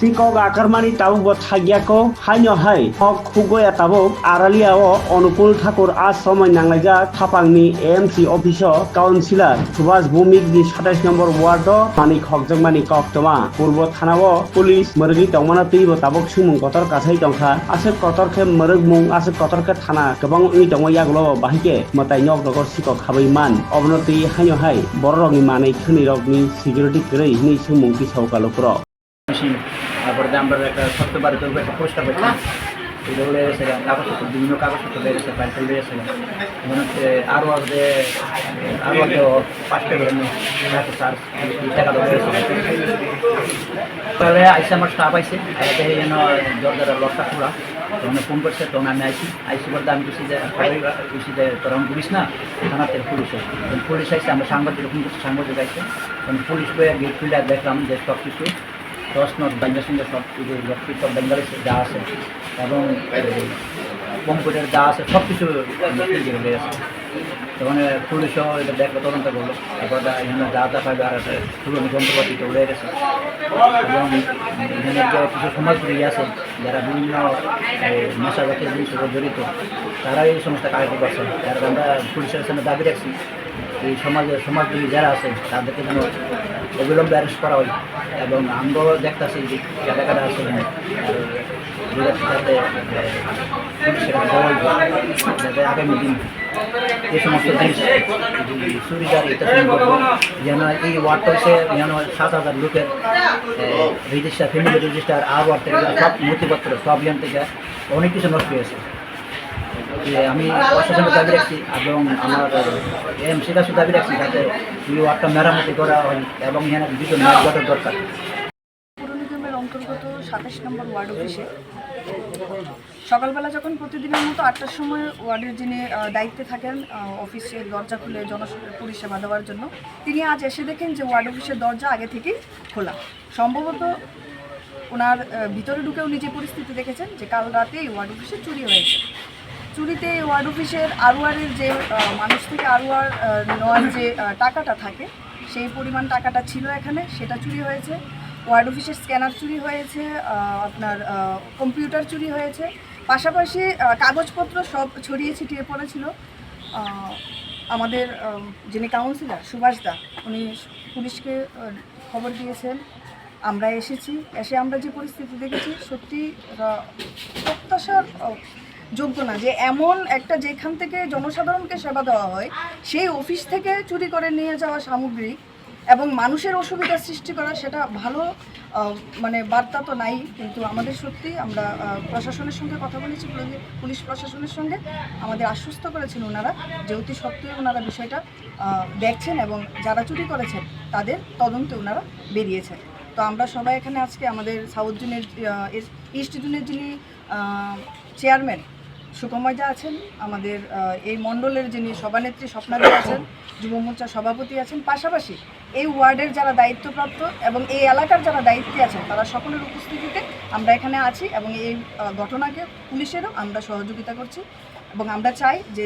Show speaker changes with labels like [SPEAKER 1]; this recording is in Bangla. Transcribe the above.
[SPEAKER 1] Sikok akarmani tabuk bo thagyako haino hai hok hugoya tabuk araliao Onupul Thakur as সময় নাংলাইজা থাপাংনি এএমসি অফিসও কাউন্সিলর সুভাষ ভৌমিক দি 27 নম্বর ওয়ার্ড মানিক হকজংমানি কক্তমা পূর্ব থানাও পুলিশ মরগি তংমানা তৈব তাবক সুমুং কতর কাছাই তংখা আছে কতরকে মরগ মুং আছে কতরকে থানা গোবাং ই দङ ইয়াগুলো বাহিকে মতাই নক নগর সিকক খাबै মান অবনতি হাইনো হাই বড় রঙি মাनै খনি রগনি সিকিউরিটি কरै नि সুমুং কি সৌকালপুর
[SPEAKER 2] তারপরে আমরা একটা ছোট্ট বাড়িতে একটা পোস্টার পাচ্ছিলাম এগুলো লেগেছিলাম কাগজপত্র বিভিন্ন কাগজপত্র লেগেছে ফাইল লেগেছিলাম মনে হচ্ছে আরও পাঁচটা করে স্যার টাকা তাহলে আইসে আমার স্টাফ আইসে তাহলে যেন দরজার লকটা খোলা তখন ফোন করছে তখন আমি আইসি বলতে আমি খুশি যে তোরা পুলিশ না থানাতে পুলিশ আইসে আমরা সাংবাদিক ফোন করছি সাংবাদিক আইসে তখন পুলিশ গেট খুলে দেখলাম যে সব কিছু 10 নট ব্যাঙ্গের সঙ্গে সব কিছু সব ব্যাঙ্গারে যা আছে এবং কম্পিউটার যা আছে সব কিছু হয়ে আছে তখন পুলিশও এটা দেখলো তদন্ত করলো তারপর এখানে যা পাইবে আর একটা পুরনো যন্ত্রপাতিতে উড়ে গেছে এবং এখানে যে কিছু সমাজগুলি আছে যারা বিভিন্ন নেশাজাতীয় জিনিসের জড়িত তারা এই সমস্ত কাজ করছে যারা আমরা পুলিশের সামনে দাবি রাখছি এই সমাজগুলি যারা আছে তাদেরকে যেন অবিলম্বে অ্যারেস্ট করা হয় এবং আমরাও দেখতেছি যে কাটা আছে যাতে যাতে আগামী দিন এই সমস্ত জিনিস সুবিধার এটা যেন এই ওয়ার্ডটা হচ্ছে যেন 7,000 লোকের রেজিস্টার ফ্যামিলি রেজিস্টার আর ওয়ার্ড থেকে সব নথিপত্র সব ইয়ান থেকে অনেক কিছু নষ্ট হয়েছে আমি প্রশাসনের দাবি রাখছি এবং আমার এএমসির কাছে দাবি রাখছি যাতে এই ওয়ার্ডটা মেরামতি করা হয় এবং এখানে দুটো ম্যাচ গঠন দরকার।
[SPEAKER 3] পৌর নিগমের অন্তর্গত 27 নম্বর ওয়ার্ড অফিসে সকালবেলা যখন প্রতিদিনের মতো 8টার সময় ওয়ার্ডের যিনি দায়িত্বে থাকেন অফিসের দরজা খুলে পরিষেবা দেওয়ার জন্য তিনি আজ এসে দেখেন যে ওয়ার্ড অফিসের দরজা আগে থেকেই খোলা। সম্ভবত ওনার ভিতরে ঢুকেও নিজে পরিস্থিতি দেখেছেন যে কাল রাতে এই ওয়ার্ড অফিসে চুরি হয়েছে। চুরিতে ওয়ার্ড অফিসের আরওয়ারের যে মানুষ থেকে আরওয়ার নেওয়ার যে টাকাটা থাকে সেই পরিমাণ টাকাটা ছিল এখানে, সেটা চুরি হয়েছে। ওয়ার্ড অফিসের স্ক্যানার চুরি হয়েছে, আপনার কম্পিউটার চুরি হয়েছে, পাশাপাশি কাগজপত্র সব ছড়িয়ে ছিটিয়ে পড়েছিল। আমাদের যিনি কাউন্সিলর সুভাষ দা উনি পুলিশকে খবর দিয়েছেন, আমরা এসেছি, এসে আমরা যে পরিস্থিতি দেখেছি সত্যি প্রত্যাশার যোগ্য না যে এমন একটা যেখান থেকে জনসাধারণকে সেবা দেওয়া হয় সেই অফিস থেকে চুরি করে নিয়ে যাওয়া সামগ্রী এবং মানুষের অসুবিধার সৃষ্টি করা, সেটা ভালো মানে বার্তা তো নাই। কিন্তু আমাদের সত্যি আমরা প্রশাসনের সঙ্গে কথা বলেছি, পুলিশ প্রশাসনের সঙ্গে আমাদের আশ্বস্ত করেছেন ওনারা যে অতি সত্ত্বেও ওনারা বিষয়টা দেখছেন এবং যারা চুরি করেছেন তাদের তদন্তে ওনারা বেরিয়েছেন। তো আমরা সবাই এখানে আজকে আমাদের সাউথ জোনের ইস্ট জোনের যিনি চেয়ারম্যান সুকময় দা আছেন, আমাদের এই মণ্ডলের যিনি সভানেত্রী স্বপ্নাদি আছেন, যুব মোর্চার সভাপতি আছেন, পাশাপাশি এই ওয়ার্ডের যারা দায়িত্বপ্রাপ্ত এবং এই এলাকার যারা দায়িত্বে আছেন তারা সকলের উপস্থিতিতে আমরা এখানে আছি এবং এই ঘটনাকে পুলিশেরও আমরা সহযোগিতা করছি এবং আমরা চাই যে